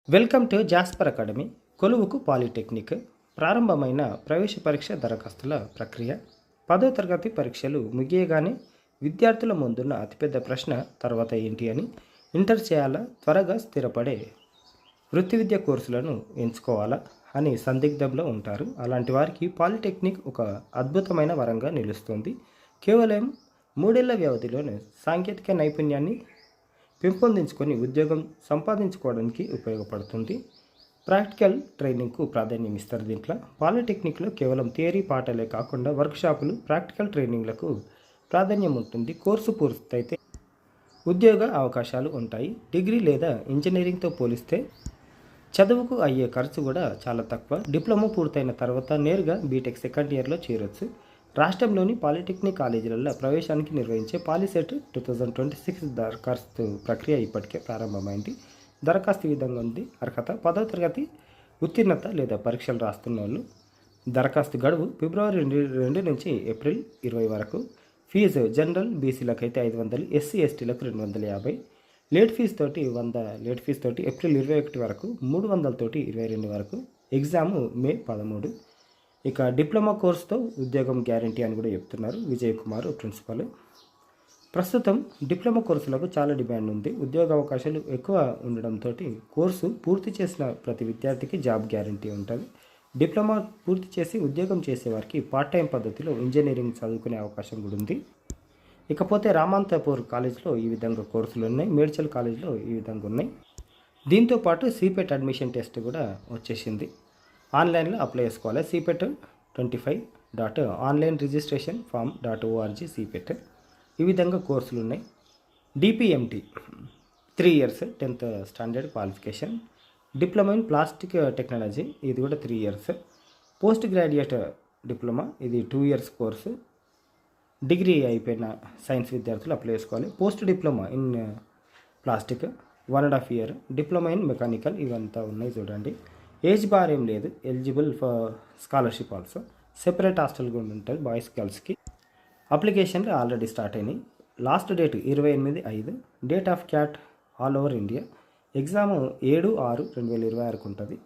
Welcome to Jasper academy. కొలువుకు polytechnic ప్రారంభమైన ప్రవేశ పరీక్ష దరఖాస్తుల ప్రక్రియ 10వ తరగతి పరీక్షలు ముగియగానే విద్యార్థుల ముందున్న అతిపెద్ద ప్రశ్న తర్వాత ఏంటి అని, ఇంటర్ చేయాలా, త్వరగా స్థిరపడే వృత్తి విద్య కోర్సులను ఎంచుకోవాలా అని సందిగ్ధంలో ఉంటారు. అలాంటి వారికి పాలిటెక్నిక్ ఒక అద్భుతమైన వరంగా నిలుస్తుంది. కేవలం 3 ఏళ్ల వ్యవధిలోనే సాంకేతిక నైపుణ్యాన్ని పెంపొందించుకొని ఉద్యోగం సంపాదించుకోవడానికి ఉపయోగపడుతుంది. ప్రాక్టికల్ ట్రైనింగ్కు ప్రాధాన్యం ఇస్తారు. దీంట్లో పాలిటెక్నిక్లో కేవలం థియరీ పాఠాలే కాకుండా వర్క్షాపులు, ప్రాక్టికల్ ట్రైనింగ్లకు ప్రాధాన్యం ఉంటుంది. కోర్సు పూర్తయితే ఉద్యోగ అవకాశాలు ఉంటాయి. డిగ్రీ లేదా ఇంజనీరింగ్తో పోలిస్తే చదువుకు అయ్యే ఖర్చు కూడా చాలా తక్కువ. డిప్లొమా పూర్తయిన తర్వాత నేరుగా బీటెక్ సెకండ్ ఇయర్లో చేరొచ్చు. రాష్ట్రంలోని పాలిటెక్నిక్ కాలేజీలలో ప్రవేశానికి నిర్వహించే పాలిసెట్ 2026 దరఖాస్తు ప్రక్రియ ఇప్పటికే ప్రారంభమైంది. దరఖాస్తు విధంగా ఉంది. అర్హత 10వ తరగతి ఉత్తీర్ణత లేదా పరీక్షలు రాస్తున్న వాళ్ళు. దరఖాస్తు గడువు ఫిబ్రవరి 2 నుంచి ఏప్రిల్ 20 వరకు. ఫీజు జనరల్ బీసీలకు అయితే 500, ఎస్సీ ఎస్టీలకు 250. లేట్ ఫీజు తోటి 100 లేట్ ఫీజు తోటి ఏప్రిల్ 21 వరకు, 300 తోటి 22 వరకు. ఎగ్జాము మే 13. ఇక డిప్లొమా కోర్సుతో ఉద్యోగం గ్యారంటీ అని కూడా చెప్తున్నారు విజయ్ కుమార్ ప్రిన్సిపల్. ప్రస్తుతం డిప్లొమా కోర్సులకు చాలా డిమాండ్ ఉంది. ఉద్యోగ అవకాశాలు ఎక్కువ ఉండడంతో కోర్సు పూర్తి చేసిన ప్రతి విద్యార్థికి జాబ్ గ్యారంటీ ఉంటుంది. డిప్లొమా పూర్తి చేసి ఉద్యోగం చేసేవారికి పార్ట్ టైం పద్ధతిలో ఇంజనీరింగ్ చదువుకునే అవకాశం కూడా ఉంది. ఇకపోతే రామంతపూర్ కాలేజ్లో ఈ విధంగా కోర్సులు ఉన్నాయి. మేడ్చల్ కాలేజ్లో ఈ విధంగా ఉన్నాయి. దీంతోపాటు సిపెట్ అడ్మిషన్ టెస్ట్ కూడా వచ్చేసింది. ఆన్లైన్లో అప్లై చేసుకోవాలి. CIPET 25.online registration form.org CIPET. ఈ విధంగా కోర్సులు ఉన్నాయి. డిపిఎంటి 3 years 10th standard qualification. Diploma in plastic technology ఇది కూడా 3 years. పోస్ట్ గ్రాడ్యుయేట్ డిప్లొమా ఇది 2 years కోర్సు. డిగ్రీ అయిపోయిన సైన్స్ విద్యార్థులు అప్లై చేసుకోవాలి. Post diploma in plastic 1.5 year. Diploma in mechanical ఇవంతా ఉన్నాయి చూడండి. ఏజ్ బార్ ఏం లేదు. Eligible for scholarship also. Separate hostel కూడా ఉంటుంది బాయ్స్ గర్ల్స్కి. అప్లికేషన్లు ఆల్రెడీ స్టార్ట్ అయినాయి. Last date 28/5. Date of cat all over India. Exam 7/6/2026 ఉంటుంది.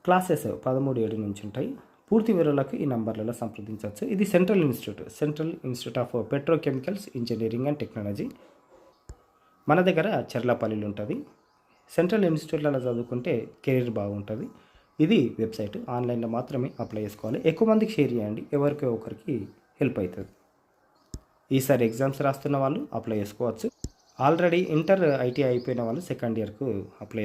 క్లాసెస్ 13/7 నుంచి ఉంటాయి. పూర్తి వివరాలకు ఈ నంబర్లలో సంప్రదించవచ్చు. ఇది central institute of petrochemicals engineering and technology. మన దగ్గర చెర్లపల్లిలో ఉంటుంది. సెంట్రల్ ఇన్స్టిట్యూట్లలో చదువుకుంటే కెరీర్ బాగుంటుంది. ఇది వెబ్సైట్. ఆన్లైన్లో మాత్రమే అప్లై చేసుకోవాలి. ఎక్కువ మందికి షేర్ చేయండి, ఎవరికి ఒకరికి హెల్ప్ అవుతుంది. ఈసారి ఎగ్జామ్స్ రాస్తున్న వాళ్ళు అప్లై చేసుకోవచ్చు. ఆల్రెడీ ఇంటర్ ఐటీ అయిపోయిన వాళ్ళు సెకండ్ ఇయర్కు అప్లై